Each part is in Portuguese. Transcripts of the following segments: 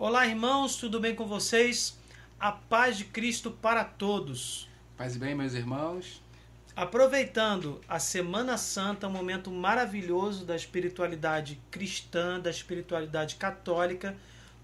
Olá, irmãos, tudo bem com vocês? A paz de Cristo para todos. Paz e bem, meus irmãos. Aproveitando a Semana Santa, um momento maravilhoso da espiritualidade cristã, da espiritualidade católica,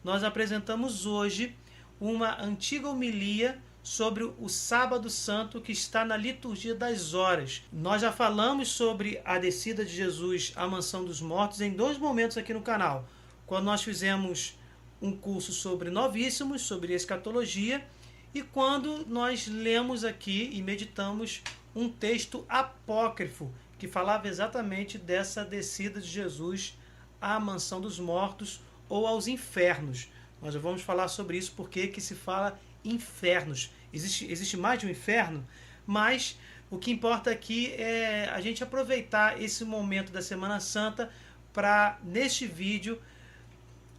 nós apresentamos hoje uma antiga homilia sobre o Sábado Santo que está na liturgia das horas. Nós já falamos sobre a descida de Jesus à mansão dos mortos em 2 momentos aqui no canal. Quando nós fizemos um curso sobre novíssimos, sobre escatologia, e quando nós lemos aqui e meditamos um texto apócrifo que falava exatamente dessa descida de Jesus à mansão dos mortos ou aos infernos. Nós já vamos falar sobre isso, porque que se fala infernos. Existe mais de um inferno, mas o que importa aqui é a gente aproveitar esse momento da Semana Santa para, neste vídeo,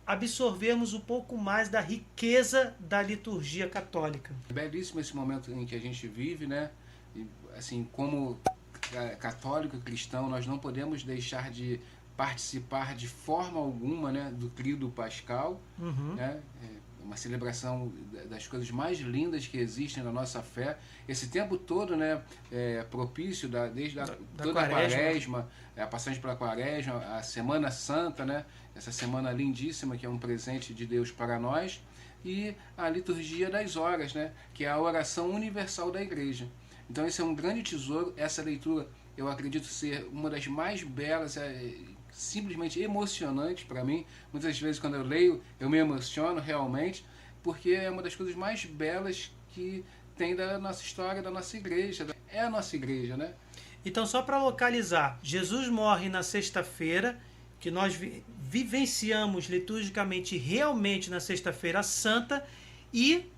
absorvermos um pouco mais da riqueza da liturgia católica. É belíssimo esse momento em que a gente vive, né? E, assim, como católico cristão, nós não podemos deixar de participar de forma alguma, né, do Tríduo Pascal, né? Uma celebração das coisas mais lindas que existem na nossa fé. Esse tempo todo, né, propício desde toda a Quaresma, a passagem pela Quaresma, a Semana Santa, né, essa semana lindíssima que é um presente de Deus para nós, e a liturgia das horas, né, que é a oração universal da Igreja. Então esse é um grande tesouro. Essa leitura eu acredito ser uma das mais belas, simplesmente emocionante para mim. Muitas vezes quando eu leio eu me emociono realmente, porque é uma das coisas mais belas que tem da nossa história, da nossa igreja. É a nossa igreja, né? Então, só para localizar, Jesus morre na sexta-feira, que nós vivenciamos liturgicamente realmente na Sexta-feira Santa, e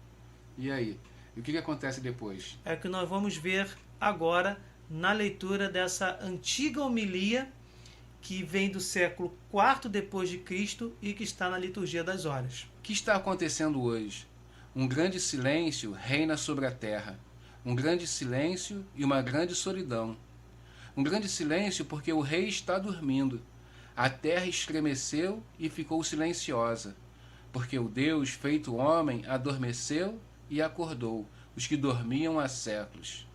aí? E o que acontece depois? É o que nós vamos ver agora na leitura dessa antiga homilia que vem do século IV depois de Cristo e que está na liturgia das horas. O que está acontecendo hoje? Um grande silêncio reina sobre a terra. Um grande silêncio e uma grande solidão. Um grande silêncio porque o rei está dormindo. A terra estremeceu e ficou silenciosa, porque o Deus feito homem adormeceu e acordou os que dormiam há séculos.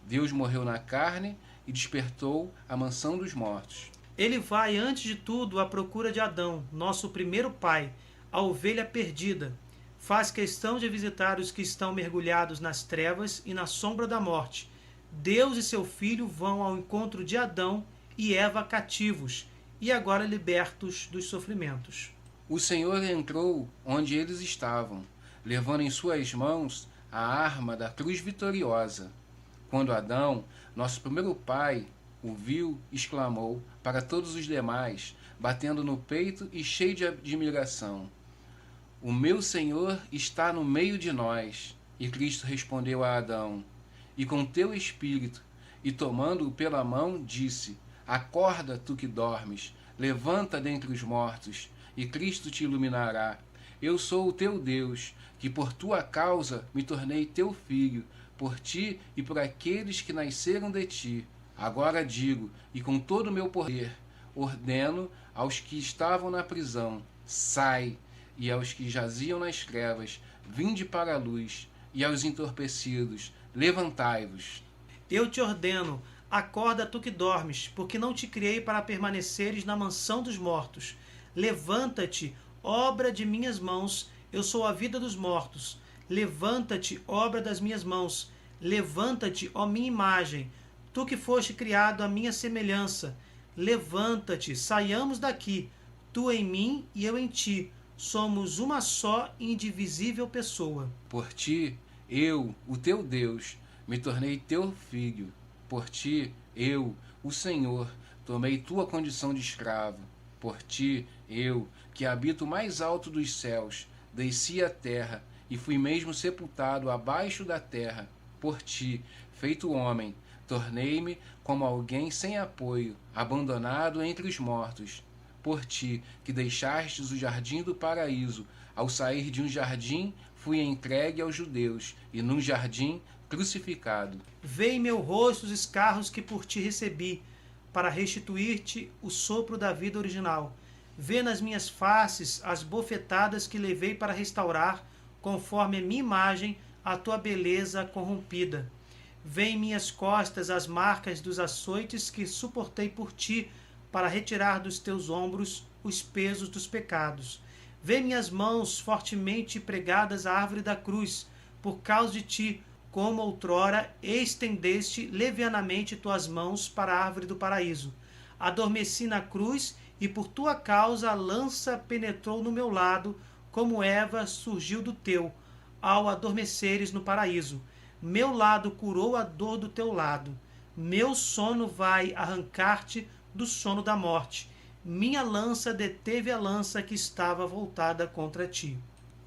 Deus morreu na carne e despertou a mansão dos mortos. Ele vai, antes de tudo, à procura de Adão, nosso primeiro pai, a ovelha perdida. Faz questão de visitar os que estão mergulhados nas trevas e na sombra da morte. Deus e seu filho vão ao encontro de Adão e Eva cativos, e agora libertos dos sofrimentos. O Senhor entrou onde eles estavam, levando em suas mãos a arma da cruz vitoriosa. Quando Adão, nosso primeiro pai, o viu, exclamou para todos os demais, batendo no peito e cheio de admiração: "O meu Senhor está no meio de nós." E Cristo respondeu a Adão: "E com teu espírito." E tomando-o pela mão, disse: "Acorda, tu que dormes, levanta dentre os mortos, e Cristo te iluminará. Eu sou o teu Deus, que por tua causa me tornei teu filho, por ti e por aqueles que nasceram de ti. Agora digo, e com todo o meu poder, ordeno aos que estavam na prisão: sai, e aos que jaziam nas trevas: vinde para a luz, e aos entorpecidos: levantai-vos." Eu te ordeno, acorda tu que dormes, porque não te criei para permaneceres na mansão dos mortos. Levanta-te, obra de minhas mãos, eu sou a vida dos mortos. Levanta-te, obra das minhas mãos. Levanta-te, ó minha imagem, tu que foste criado à minha semelhança. Levanta-te, saiamos daqui, tu em mim e eu em ti. Somos uma só e indivisível pessoa. Por ti, eu, o teu Deus, me tornei teu filho. Por ti, eu, o Senhor, tomei tua condição de escravo. Por ti, eu, que habito o mais alto dos céus, desci à terra e fui mesmo sepultado abaixo da terra. Por ti, feito homem, tornei-me como alguém sem apoio, abandonado entre os mortos. Por ti, que deixastes o jardim do paraíso, ao sair de um jardim, fui entregue aos judeus, e num jardim crucificado. Vê em meu rosto os escarros que por ti recebi, para restituir-te o sopro da vida original. Vê nas minhas faces as bofetadas que levei para restaurar, conforme a minha imagem, a tua beleza corrompida. Vê em minhas costas as marcas dos açoites que suportei por ti, para retirar dos teus ombros os pesos dos pecados. Vê minhas mãos fortemente pregadas à árvore da cruz, por causa de ti, como outrora estendeste levianamente tuas mãos para a árvore do paraíso. Adormeci na cruz, e por tua causa a lança penetrou no meu lado, como Eva surgiu do teu, ao adormeceres no paraíso. Meu lado curou a dor do teu lado. Meu sono vai arrancar-te do sono da morte. Minha lança deteve a lança que estava voltada contra ti.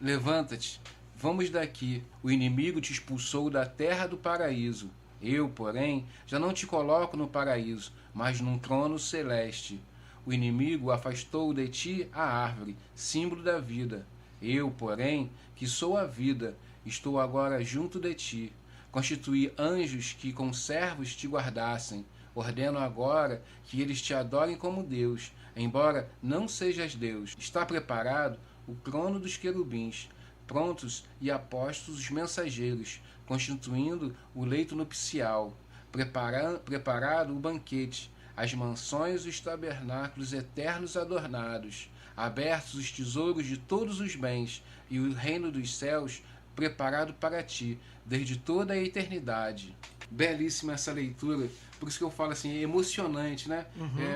Levanta-te, vamos daqui. O inimigo te expulsou da terra do paraíso. Eu, porém, já não te coloco no paraíso, mas num trono celeste. O inimigo afastou de ti a árvore, símbolo da vida. Eu, porém, que sou a vida, estou agora junto de ti. Constituí anjos que com servos te guardassem. Ordeno agora que eles te adorem como Deus, embora não sejas Deus. Está preparado o trono dos querubins, prontos e apostos os mensageiros, constituindo o leito nupcial, preparado o banquete, as mansões e os tabernáculos eternos adornados, abertos os tesouros de todos os bens, e o reino dos céus preparado para ti, desde toda a eternidade. Belíssima essa leitura, por isso que eu falo assim, é emocionante, né?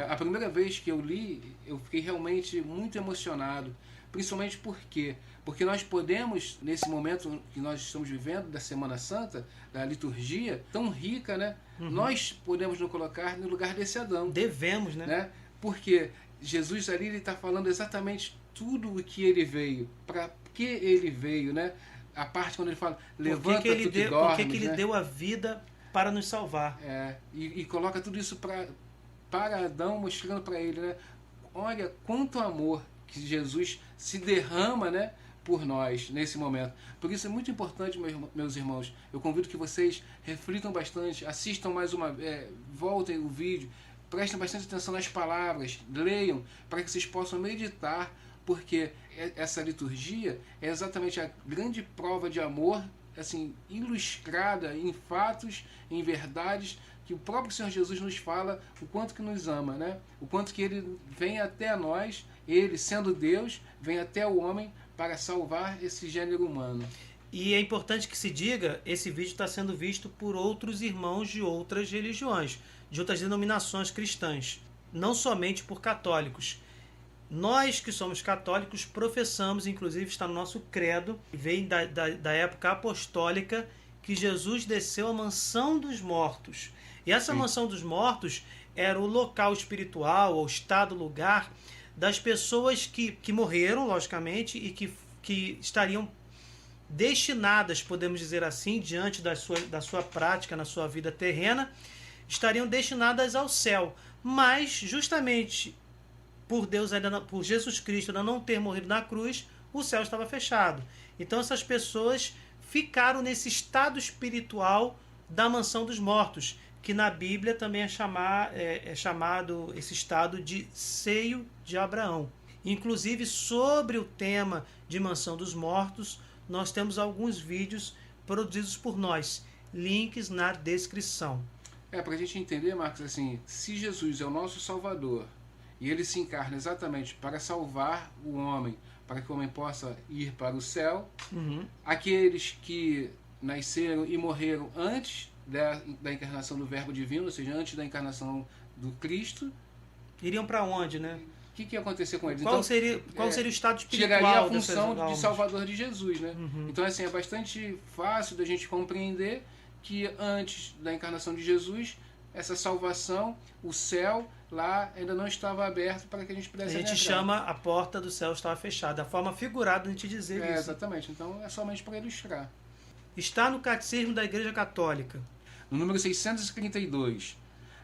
A primeira vez que eu li, eu fiquei realmente muito emocionado, principalmente porque nós podemos, nesse momento que nós estamos vivendo da Semana Santa, da liturgia tão rica, né? Nós podemos nos colocar no lugar desse Adão. Devemos, né? Porque Jesus ali está falando exatamente tudo o que ele veio, para que ele veio, né? A parte quando ele fala, levanta tu que dormes, porque ele deu a vida para nos salvar. E coloca tudo isso para Adão, mostrando para ele, né? Olha quanto amor que Jesus se derrama, né, por nós nesse momento. Por isso é muito importante, meus irmãos, eu convido que vocês reflitam bastante, assistam mais uma vez, voltem o vídeo, prestem bastante atenção nas palavras, leiam, para que vocês possam meditar, porque essa liturgia é exatamente a grande prova de amor, assim, ilustrada em fatos, em verdades, que o próprio Senhor Jesus nos fala o quanto que nos ama, né? O quanto que ele vem até nós, ele, sendo Deus, vem até o homem para salvar esse gênero humano. E é importante que se diga, esse vídeo está sendo visto por outros irmãos de outras religiões, de outras denominações cristãs, não somente por católicos. Nós que somos católicos professamos, inclusive está no nosso credo, vem da época apostólica, que Jesus desceu à mansão dos mortos. E essa mansão dos mortos era o local espiritual, o estado, lugar das pessoas que morreram, logicamente, e que estariam destinadas, podemos dizer assim, diante da sua prática na sua vida terrena, estariam destinadas ao céu. Mas, justamente por Jesus Cristo ainda não ter morrido na cruz, o céu estava fechado. Então essas pessoas ficaram nesse estado espiritual da mansão dos mortos, que na Bíblia também é chamado esse estado de seio de Abraão. Inclusive, sobre o tema de mansão dos mortos, nós temos alguns vídeos produzidos por nós, links na descrição. Para a gente entender, Marcos, assim, se Jesus é o nosso Salvador, e ele se encarna exatamente para salvar o homem, para que o homem possa ir para o céu, aqueles que nasceram e morreram antes da encarnação do Verbo Divino, ou seja, antes da encarnação do Cristo, iriam para onde, né? O que ia acontecer com eles? Qual seria o estado espiritual? Chegaria a função de Salvador de Jesus, né? Então, assim, é bastante fácil da gente compreender que antes da encarnação de Jesus, essa salvação, o céu lá ainda não estava aberto para que a gente pudesse entrar. A gente chama a porta do céu estava fechada. A forma figurada de a gente dizer isso. Exatamente. Então é somente para ilustrar. Está no Catecismo da Igreja Católica. No número 632.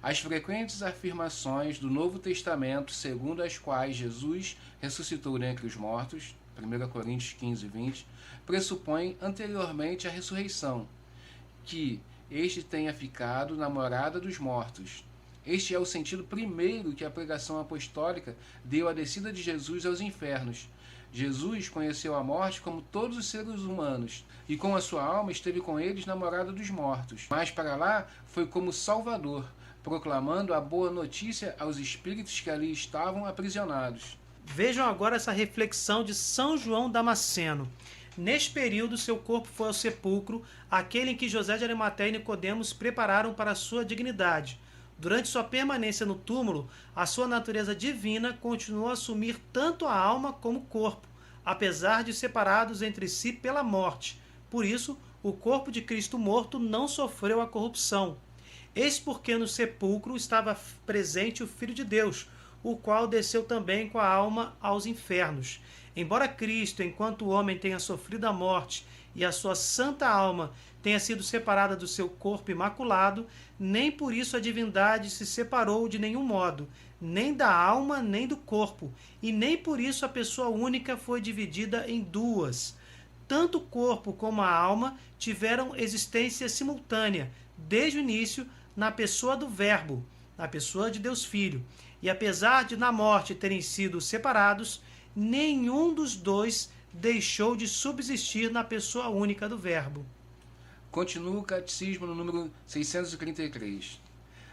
As frequentes afirmações do Novo Testamento segundo as quais Jesus ressuscitou dentre os mortos, 1 Coríntios 15, 20, pressupõem anteriormente a ressurreição, que este tenha ficado na morada dos mortos. Este é o sentido primeiro que a pregação apostólica deu à descida de Jesus aos infernos. Jesus conheceu a morte como todos os seres humanos, e com a sua alma esteve com eles na morada dos mortos. Mas para lá foi como Salvador, proclamando a boa notícia aos espíritos que ali estavam aprisionados. Vejam agora essa reflexão de São João Damasceno. Neste período, seu corpo foi ao sepulcro, aquele em que José de Arimateia e Nicodemos prepararam para a sua dignidade. Durante sua permanência no túmulo, a sua natureza divina continuou a assumir tanto a alma como o corpo, apesar de separados entre si pela morte. Por isso, o corpo de Cristo morto não sofreu a corrupção. Eis porque no sepulcro estava presente o Filho de Deus, o qual desceu também com a alma aos infernos. Embora Cristo, enquanto homem, tenha sofrido a morte e a sua santa alma tenha sido separada do seu corpo imaculado, nem por isso a divindade se separou de nenhum modo, nem da alma nem do corpo, e nem por isso a pessoa única foi dividida em duas. Tanto o corpo como a alma tiveram existência simultânea, desde o início, na pessoa do Verbo, na pessoa de Deus Filho. E apesar de na morte terem sido separados, nenhum dos dois deixou de subsistir na pessoa única do Verbo. Continua o Catecismo no número 633.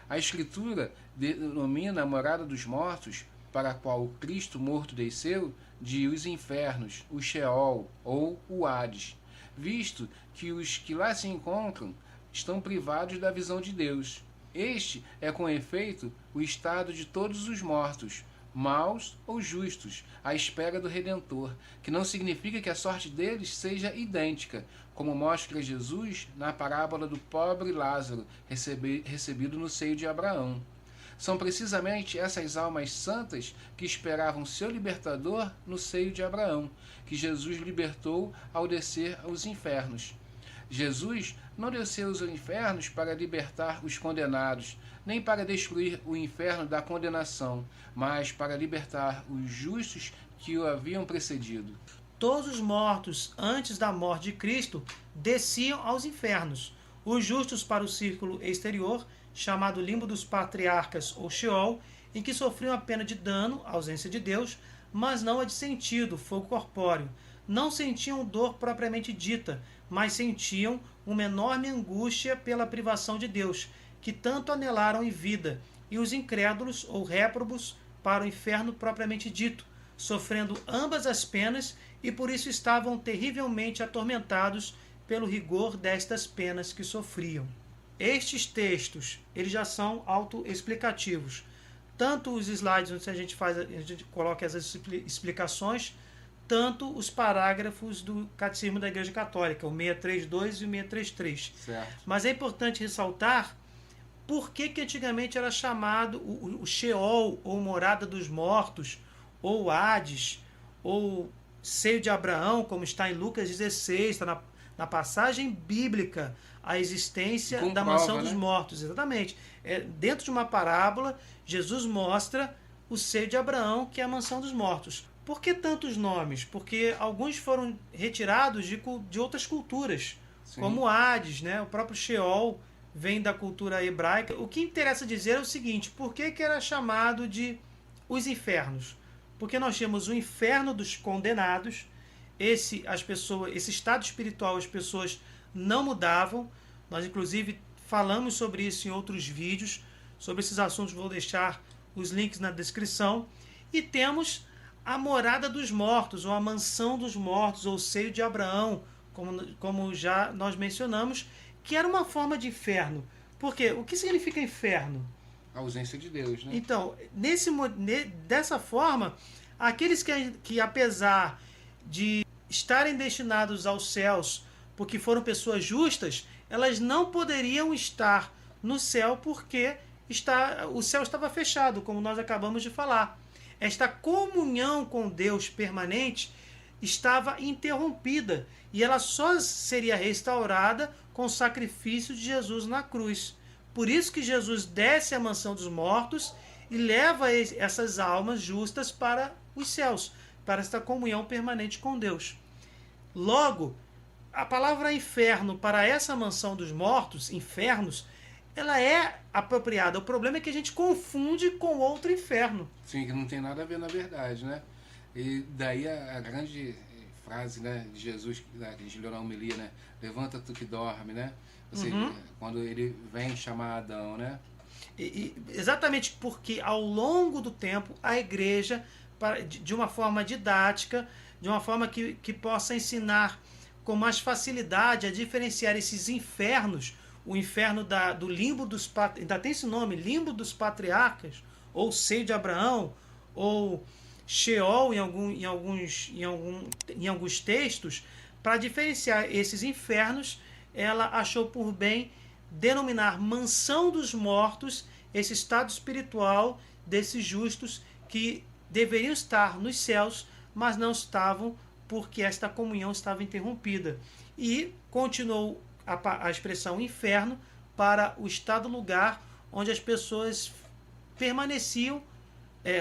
A Escritura denomina a morada dos mortos, para a qual Cristo morto desceu, de os infernos, o Sheol ou o Hades, visto que os que lá se encontram estão privados da visão de Deus. Este é, com efeito, o estado de todos os mortos, maus ou justos, à espera do Redentor, que não significa que a sorte deles seja idêntica, como mostra Jesus na parábola do pobre Lázaro, recebido no seio de Abraão. São precisamente essas almas santas que esperavam seu libertador no seio de Abraão, que Jesus libertou ao descer aos infernos. Jesus não desceu aos infernos para libertar os condenados, nem para destruir o inferno da condenação, mas para libertar os justos que o haviam precedido. Todos os mortos antes da morte de Cristo desciam aos infernos. Os justos para o círculo exterior, chamado limbo dos patriarcas ou Sheol, em que sofriam a pena de dano, ausência de Deus, mas não a de sentido, fogo corpóreo. Não sentiam dor propriamente dita, mas sentiam uma enorme angústia pela privação de Deus, que tanto anelaram em vida, e os incrédulos ou réprobos para o inferno propriamente dito, sofrendo ambas as penas, e por isso estavam terrivelmente atormentados pelo rigor destas penas que sofriam. Estes textos, eles já são autoexplicativos. Tanto os slides onde a gente coloca essas explicações, tanto os parágrafos do Catecismo da Igreja Católica, o 632 e o 633. Certo. Mas é importante ressaltar por que antigamente era chamado o Sheol, ou morada dos mortos, ou Hades, ou seio de Abraão, como está em Lucas 16, está na passagem bíblica, a existência da mansão dos mortos. Exatamente. Dentro de uma parábola, Jesus mostra o seio de Abraão, que é a mansão dos mortos. Por que tantos nomes? Porque alguns foram retirados de outras culturas, sim, como Hades, né? O próprio Sheol vem da cultura hebraica. O que interessa dizer é o seguinte: por que era chamado de os infernos? Porque nós temos o inferno dos condenados. Esse estado espiritual, as pessoas não mudavam. Nós, inclusive, falamos sobre isso em outros vídeos. Sobre esses assuntos, vou deixar os links na descrição. E temos a morada dos mortos, ou a mansão dos mortos, ou o seio de Abraão, como já nós mencionamos, que era uma forma de inferno. Por quê? O que significa inferno? A ausência de Deus, né? Então, dessa forma, aqueles que apesar de estarem destinados aos céus porque foram pessoas justas, elas não poderiam estar no céu porque o céu estava fechado, como nós acabamos de falar. Esta comunhão com Deus permanente estava interrompida e ela só seria restaurada com o sacrifício de Jesus na cruz. Por isso que Jesus desce à mansão dos mortos e leva essas almas justas para os céus, para esta comunhão permanente com Deus. Logo, a palavra inferno para essa mansão dos mortos, infernos, ela é apropriada. O problema é que a gente confunde com outro inferno. Sim, que não tem nada a ver na verdade, né? E daí a grande frase, né, de Jesus, né, que a gente leu na homilia, né? Levanta tu que dorme, né? Ou seja, quando ele vem chamar Adão, né? Exatamente porque ao longo do tempo a igreja, de uma forma didática, de uma forma que possa ensinar com mais facilidade a diferenciar esses infernos, o inferno do limbo dos patriarcas, ainda tem esse nome, limbo dos patriarcas, ou seio de Abraão, ou Sheol em alguns textos, para diferenciar esses infernos, ela achou por bem denominar mansão dos mortos esse estado espiritual desses justos que deveriam estar nos céus, mas não estavam porque esta comunhão estava interrompida. E continuou a expressão inferno para o estado lugar onde as pessoas permaneciam,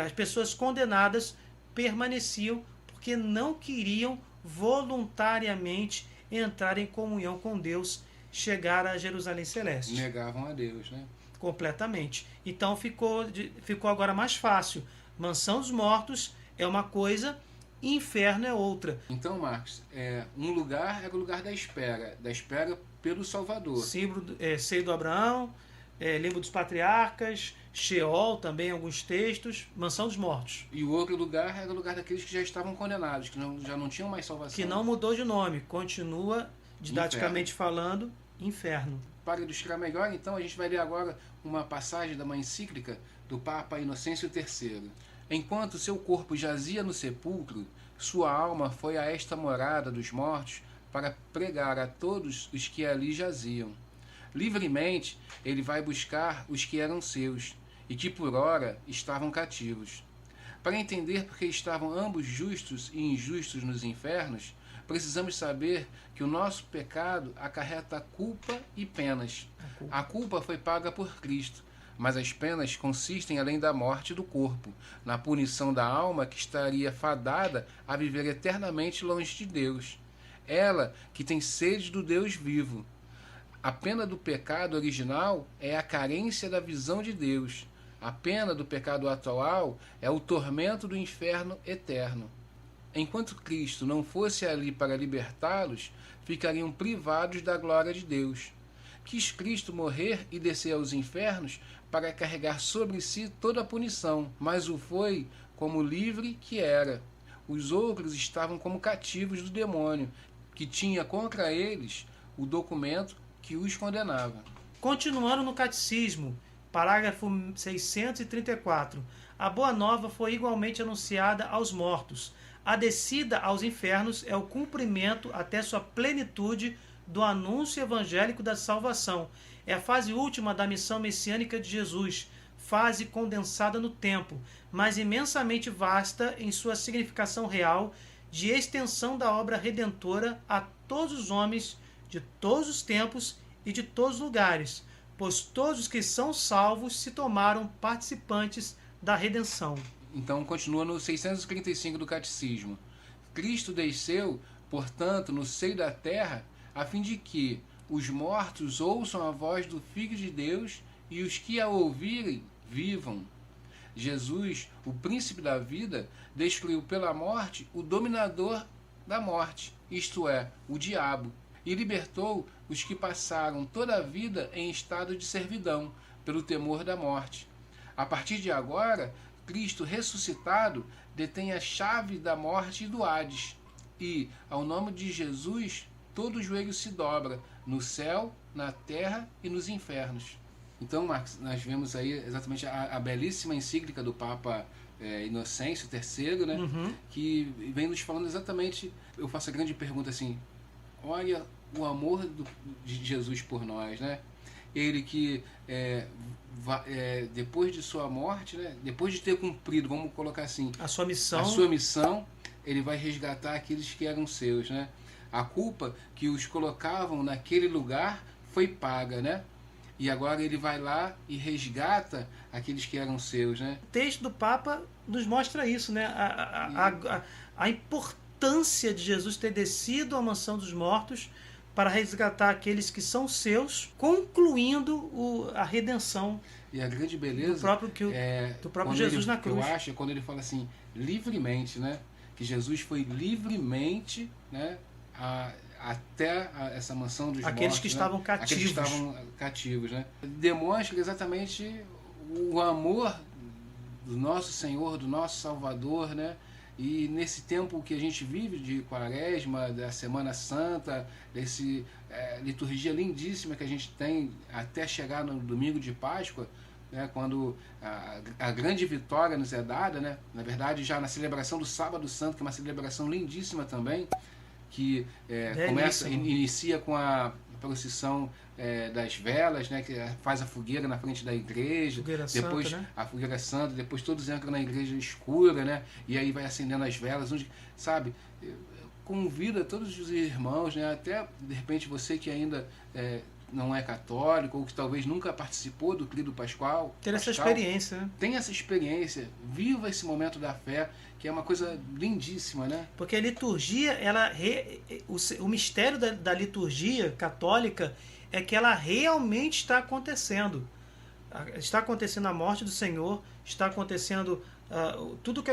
as pessoas condenadas permaneciam porque não queriam voluntariamente entrar em comunhão com Deus, chegar a Jerusalém Celeste. Negavam a Deus, né? Completamente. Então ficou agora mais fácil. Mansão dos mortos é uma coisa, inferno é outra. Então, Marcos, um lugar era o lugar da espera pelo Salvador. Seio do Abraão, limbo dos patriarcas, Sheol também em alguns textos, mansão dos mortos. E o outro lugar era o lugar daqueles que já estavam condenados, que já não tinham mais salvação. Que não mudou de nome, continua, didaticamente falando, inferno. Para ilustrar melhor, então, a gente vai ler agora uma passagem da uma encíclica do Papa Inocêncio III. Enquanto seu corpo jazia no sepulcro, sua alma foi a esta morada dos mortos para pregar a todos os que ali jaziam. Livremente, ele vai buscar os que eram seus e que por ora estavam cativos. Para entender por que estavam ambos justos e injustos nos infernos, precisamos saber que o nosso pecado acarreta culpa e penas. A culpa foi paga por Cristo, mas as penas consistem, além da morte do corpo, na punição da alma que estaria fadada a viver eternamente longe de Deus. Ela que tem sede do Deus vivo. A pena do pecado original é a carência da visão de Deus. A pena do pecado atual é o tormento do inferno eterno. Enquanto Cristo não fosse ali para libertá-los, ficariam privados da glória de Deus. Quis Cristo morrer e descer aos infernos para carregar sobre si toda a punição, mas o foi como livre que era. Os outros estavam como cativos do demônio, que tinha contra eles o documento que os condenava. Continuando no Catecismo, parágrafo 634, a Boa Nova foi igualmente anunciada aos mortos. A descida aos infernos é o cumprimento até sua plenitude do anúncio evangélico da salvação. É a fase última da missão messiânica de Jesus, fase condensada no tempo, mas imensamente vasta em sua significação real de extensão da obra redentora a todos os homens de todos os tempos e de todos os lugares, pois todos os que são salvos se tomaram participantes da redenção. Então continua no 635 do Catecismo. Cristo desceu, portanto, no seio da terra, a fim de que os mortos ouçam a voz do Filho de Deus e os que a ouvirem vivam. Jesus, o príncipe da vida, destruiu pela morte o dominador da morte, isto é, o diabo, e libertou os que passaram toda a vida em estado de servidão, pelo temor da morte. A partir de agora, Cristo ressuscitado detém a chave da morte e do Hades, e, ao nome de Jesus, todo o joelho se dobra, no céu, na terra e nos infernos. Então, Marcos, nós vemos aí exatamente a belíssima encíclica do Papa Inocêncio III, né? Que vem nos falando exatamente, eu faço a grande pergunta assim, olha o amor de Jesus por nós, né? Ele que depois de sua morte, né, depois de ter cumprido, vamos colocar assim, a sua missão, ele vai resgatar aqueles que eram seus, né? A culpa que os colocavam naquele lugar foi paga, né? E agora ele vai lá e resgata aqueles que eram seus, né? O texto do Papa nos mostra isso, né? A importância de Jesus ter descido à mansão dos mortos para resgatar aqueles que são seus, concluindo a redenção. E a grande beleza do próprio Jesus na cruz. Eu acho quando ele fala assim, livremente, né? Que Jesus foi livremente, né? Até essa mansão dos mortos. Aqueles que estavam cativos. Aqueles que estavam cativos, né? Demonstra exatamente o amor do nosso Senhor, do nosso Salvador, né? E nesse tempo que a gente vive de Quaresma, da Semana Santa, desse liturgia lindíssima que a gente tem até chegar no domingo de Páscoa, né, quando a grande vitória nos é dada, né, na verdade já na celebração do Sábado Santo, que é uma celebração lindíssima também, que inicia com a procissão das velas, né, que faz a fogueira na frente da igreja, depois santa, né? a fogueira santa, depois todos entram na igreja escura, né, e aí vai acendendo as velas, onde, sabe, convida todos os irmãos, né, até de repente você que ainda não é católico, ou que talvez nunca participou do Tríduo Pascal. Ter essa experiência, né? Tem essa experiência, viva esse momento da fé, que é uma coisa lindíssima, né? Porque a liturgia, o mistério da liturgia católica é que ela realmente está acontecendo. Está acontecendo a morte do Senhor, está acontecendo tudo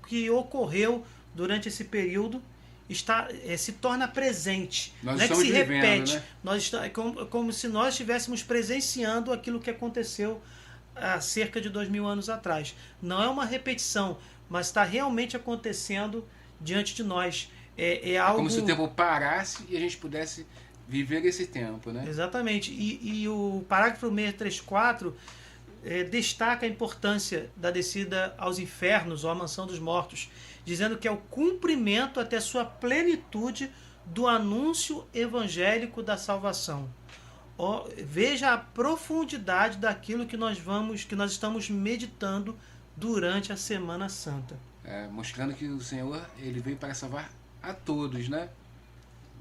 que ocorreu durante esse período, se torna presente, nós não é que se vivendo, repete, né? É como se nós estivéssemos presenciando aquilo que aconteceu há cerca de 2000 anos atrás. Não é uma repetição, mas está realmente acontecendo diante de nós. É algo... como se o tempo parasse e a gente pudesse viver esse tempo, né? Exatamente. E o parágrafo 634 destaca a importância da descida aos infernos ou à mansão dos mortos, dizendo que é o cumprimento até sua plenitude do anúncio evangélico da salvação. Veja a profundidade daquilo que nós estamos meditando durante a Semana Santa. Mostrando que o Senhor ele veio para salvar a todos, né?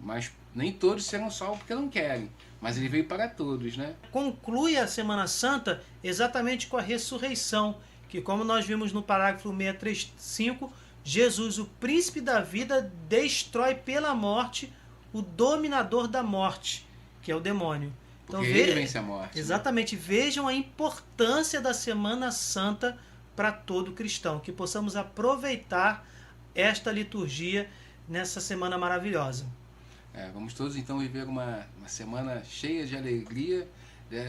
Mas nem todos serão salvos porque não querem, mas ele veio para todos, né? Conclui a Semana Santa exatamente com a ressurreição, que, como nós vimos no parágrafo 635, Jesus, o príncipe da vida, destrói pela morte o dominador da morte, que é o demônio. Então, ele vence a morte. Exatamente. Né? Vejam a importância da Semana Santa para todo cristão. Que possamos aproveitar esta liturgia nessa semana maravilhosa. Vamos todos então viver uma semana cheia de alegria,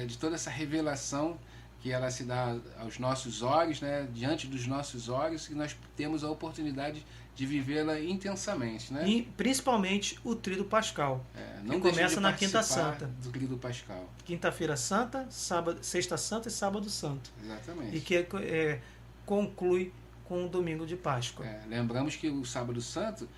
de toda essa revelação que ela se dá aos nossos olhos, né, diante dos nossos olhos, que nós temos a oportunidade de vivê-la intensamente, né? E principalmente o Tríduo Pascal, que começa na Quinta Santa. Do Tríduo Pascal. Quinta-feira Santa, Sexta Santa e Sábado Santo. Exatamente. E que conclui com o Domingo de Páscoa. Lembramos que o Sábado Santo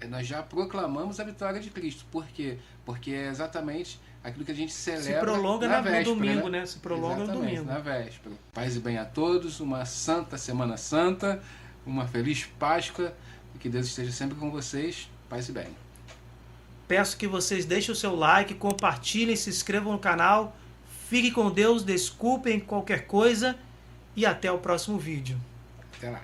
nós já proclamamos a vitória de Cristo. Por quê? Porque é exatamente aquilo que a gente celebra. Se prolonga na véspera, no domingo, né? Se prolonga no domingo. Na véspera. Paz e bem a todos, uma santa Semana Santa, uma feliz Páscoa e que Deus esteja sempre com vocês. Paz e bem. Peço que vocês deixem o seu like, compartilhem, se inscrevam no canal. Fiquem com Deus, desculpem qualquer coisa e até o próximo vídeo. Até lá.